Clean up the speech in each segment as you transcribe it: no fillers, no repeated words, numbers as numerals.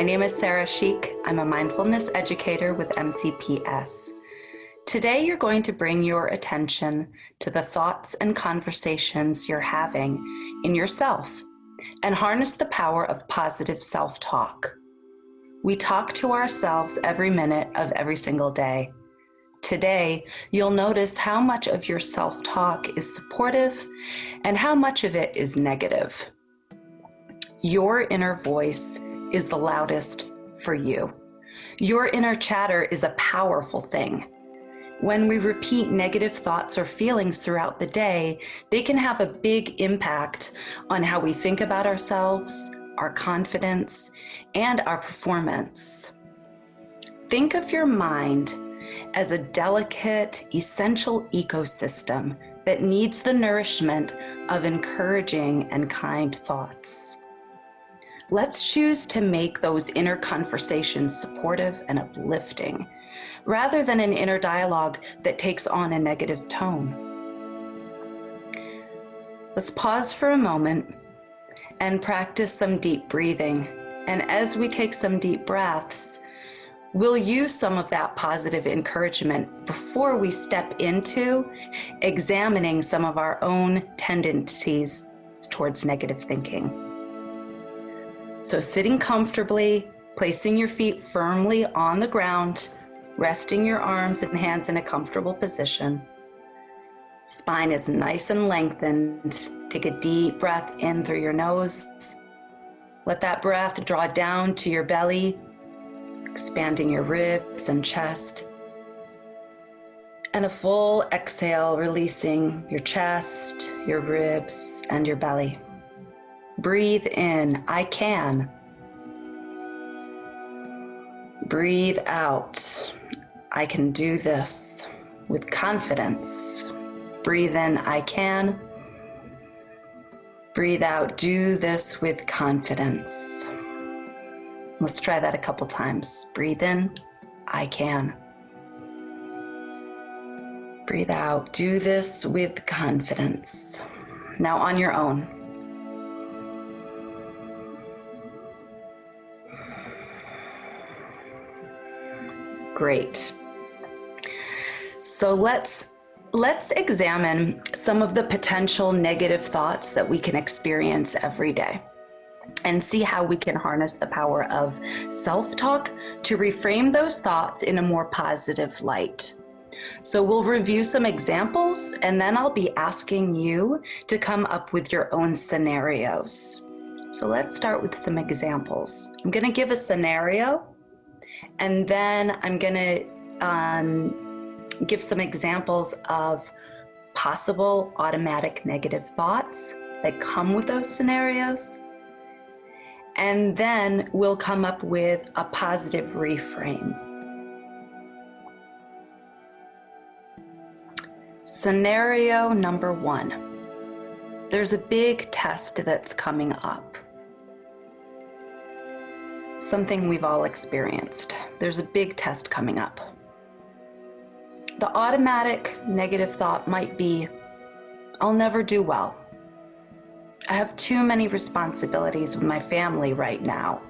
name is Sarah Sheik. I'm a mindfulness educator with MCPS. Today, you're going to bring your attention to the thoughts and conversations you're having in yourself and harness the power of positive self-talk. We talk to ourselves every minute of every single day. Today, you'll notice how much of your self-talk is supportive and how much of it is negative. Your inner voice is the loudest for you. Your inner chatter is a powerful thing. When we repeat negative thoughts or feelings throughout the day, they can have a big impact on how we think about ourselves, our confidence, and our performance. Think of your mind as a delicate, essential ecosystem that needs the nourishment of encouraging and kind thoughts. Let's choose to make those inner conversations supportive and uplifting, rather than an inner dialogue that takes on a negative tone. Let's pause for a moment and practice some deep breathing. And as we take some deep breaths, we'll use some of that positive encouragement before we step into examining some of our own tendencies towards negative thinking. So sitting comfortably, placing your feet firmly on the ground, resting your arms and hands in a comfortable position. Spine is nice and lengthened. Take a deep breath in through your nose. Let that breath draw down to your belly, expanding your ribs and chest. And a full exhale, releasing your chest, your ribs, and your belly. Breathe in, I can. Breathe out, I can do this with confidence. Breathe in, I can. Breathe out, do this with confidence. Let's try that a couple times. Breathe in, I can. Breathe out, do this with confidence. Now on your own. Great. So let's examine some of the potential negative thoughts that we can experience every day and see how we can harness the power of self-talk to reframe those thoughts in a more positive light. So we'll review some examples, and then I'll be asking you to come up with your own scenarios. So let's start with some examples. I'm going to give a scenario, and then I'm going to give some examples of possible automatic negative thoughts that come with those scenarios. And then we'll come up with a positive reframe. Scenario number 1. There's a big test that's coming up. Something we've all experienced. There's a big test coming up. The automatic negative thought might be, I'll never do well. I have too many responsibilities with my family right now.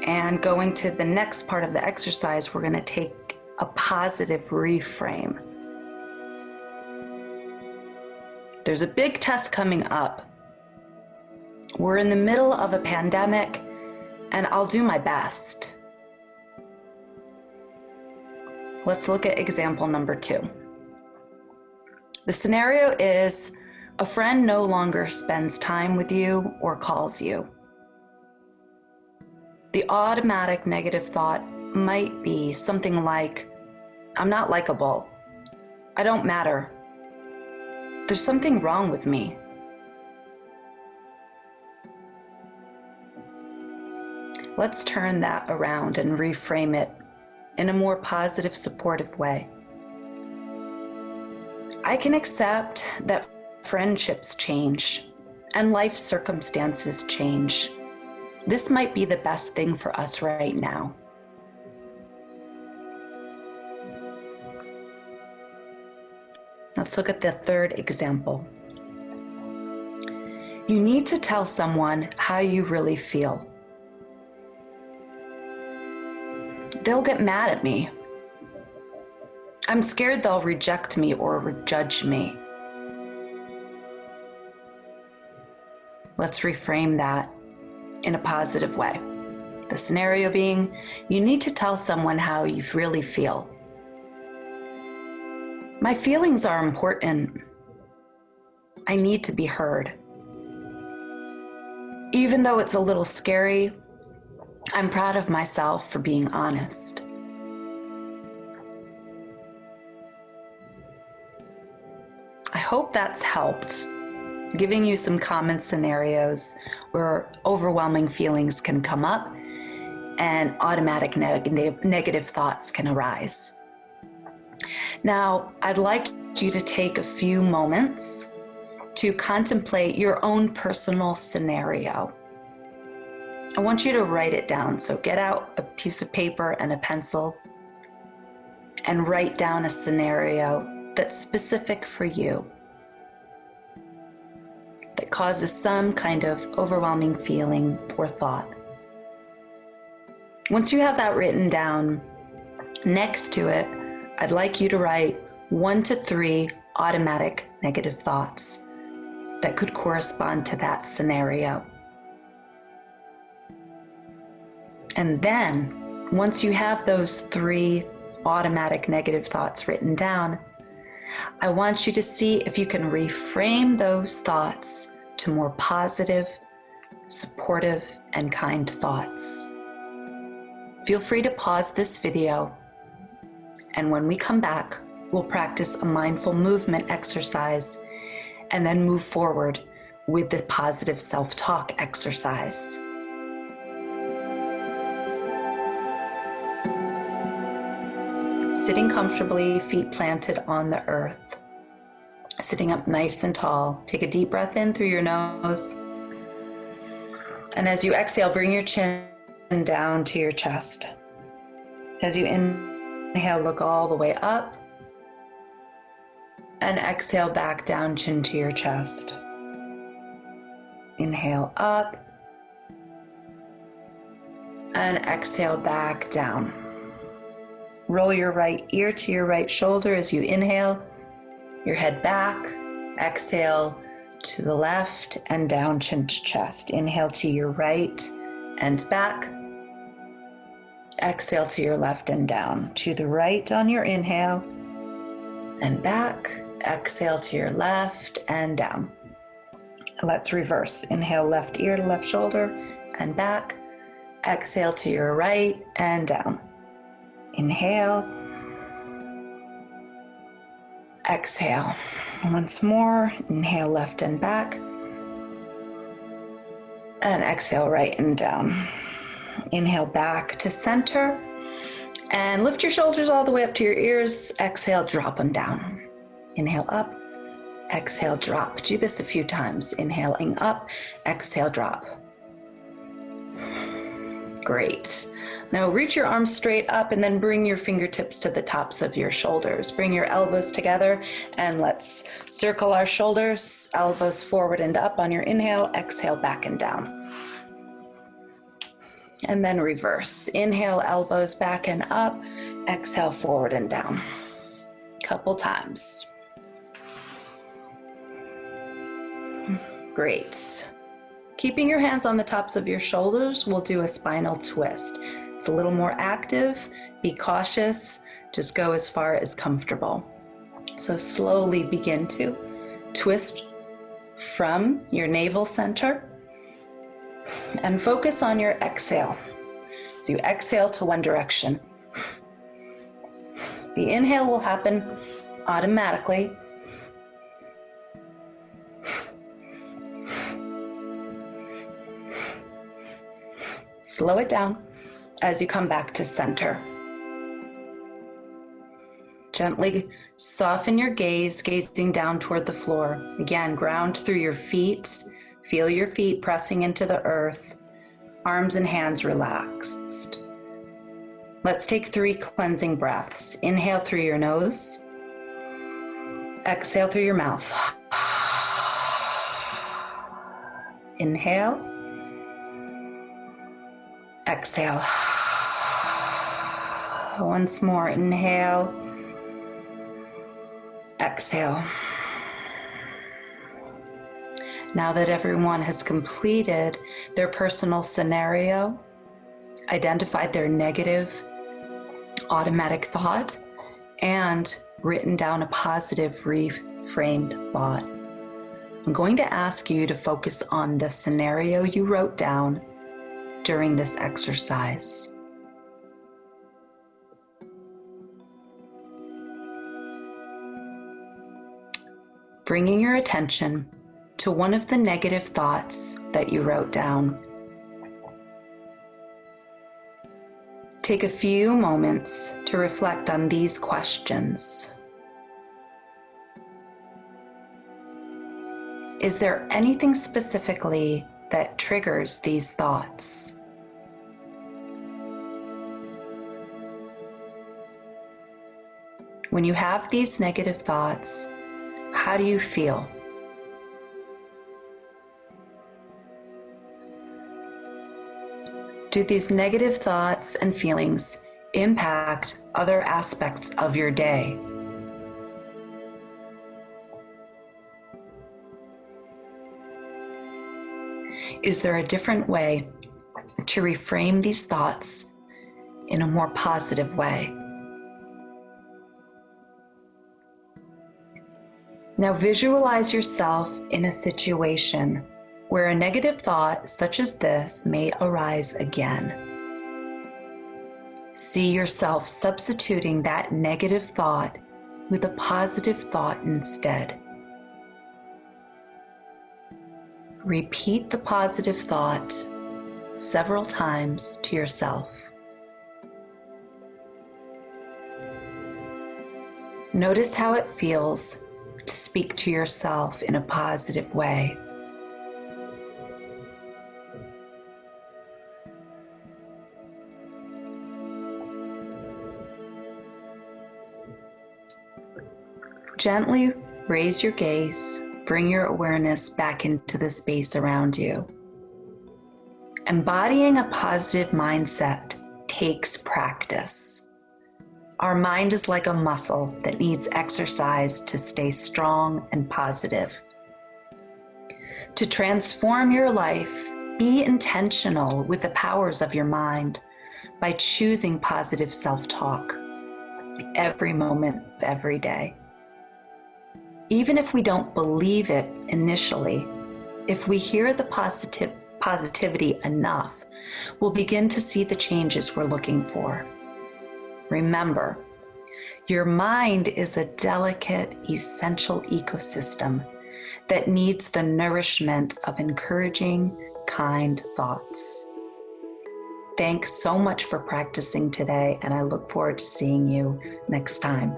And going to the next part of the exercise, we're going to take a positive reframe. There's a big test coming up. We're in the middle of a pandemic, and I'll do my best. Let's look at example number 2. The scenario is a friend no longer spends time with you or calls you. The automatic negative thought might be something like, I'm not likable. I don't matter. There's something wrong with me. Let's turn that around and reframe it in a more positive, supportive way. I can accept that friendships change and life circumstances change. This might be the best thing for us right now. Let's look at the third example. You need to tell someone how you really feel. They'll get mad at me. I'm scared they'll reject me or judge me. Let's reframe that in a positive way. The scenario being, you need to tell someone how you really feel. My feelings are important. I need to be heard. Even though it's a little scary, I'm proud of myself for being honest. I hope that's helped, giving you some common scenarios where overwhelming feelings can come up and automatic negative thoughts can arise. Now, I'd like you to take a few moments to contemplate your own personal scenario. I want you to write it down. So get out a piece of paper and a pencil and write down a scenario that's specific for you, that causes some kind of overwhelming feeling or thought. Once you have that written down, next to it, I'd like you to write 1 to 3 automatic negative thoughts that could correspond to that scenario. And then, once you have those 3 automatic negative thoughts written down, I want you to see if you can reframe those thoughts to more positive, supportive, and kind thoughts. Feel free to pause this video, and when we come back, we'll practice a mindful movement exercise and then move forward with the positive self-talk exercise. Sitting comfortably, feet planted on the earth. Sitting up nice and tall. Take a deep breath in through your nose. And as you exhale, bring your chin down to your chest. As you inhale, look all the way up. And exhale back down, chin to your chest. Inhale up. And exhale back down. Roll your right ear to your right shoulder as you inhale. Your head back. Exhale to the left and down, chin to chest. Inhale to your right and back. Exhale to your left and down. To the right on your inhale and back. Exhale to your left and down. Let's reverse. Inhale, left ear to left shoulder and back. Exhale to your right and down. Inhale. Exhale. Once more. Inhale, left and back. And exhale, right and down. Inhale back to center. And lift your shoulders all the way up to your ears. Exhale, drop them down. Inhale up. Exhale, drop. Do this a few times. Inhaling up. Exhale, drop. Great. Now reach your arms straight up and then bring your fingertips to the tops of your shoulders. Bring your elbows together and let's circle our shoulders, elbows forward and up on your inhale, exhale back and down. And then reverse. Inhale, elbows back and up, exhale forward and down. Couple times. Great. Keeping your hands on the tops of your shoulders, we'll do a spinal twist. It's a little more active. Be cautious. Just go as far as comfortable. So slowly begin to twist from your navel center and focus on your exhale. So you exhale to one direction. The inhale will happen automatically. Slow it down as you come back to center. Gently soften your gaze, gazing down toward the floor. Again, ground through your feet. Feel your feet pressing into the earth. Arms and hands relaxed. Let's take 3 cleansing breaths. Inhale through your nose. Exhale through your mouth. Inhale. Exhale. Once more, inhale. Exhale. Now that everyone has completed their personal scenario, identified their negative automatic thought, and written down a positive reframed thought, I'm going to ask you to focus on the scenario you wrote down during this exercise. Bringing your attention to one of the negative thoughts that you wrote down. Take a few moments to reflect on these questions. Is there anything specifically that triggers these thoughts? When you have these negative thoughts, how do you feel? Do these negative thoughts and feelings impact other aspects of your day? Is there a different way to reframe these thoughts in a more positive way? Now visualize yourself in a situation where a negative thought such as this may arise again. See yourself substituting that negative thought with a positive thought instead. Repeat the positive thought several times to yourself. Notice how it feels to speak to yourself in a positive way. Gently raise your gaze, bring your awareness back into the space around you. Embodying a positive mindset takes practice. Our mind is like a muscle that needs exercise to stay strong and positive. To transform your life, be intentional with the powers of your mind by choosing positive self-talk every moment, every day. Even if we don't believe it initially, if we hear the positivity enough, we'll begin to see the changes we're looking for. Remember, your mind is a delicate, essential ecosystem that needs the nourishment of encouraging, kind thoughts. Thanks so much for practicing today, and I look forward to seeing you next time.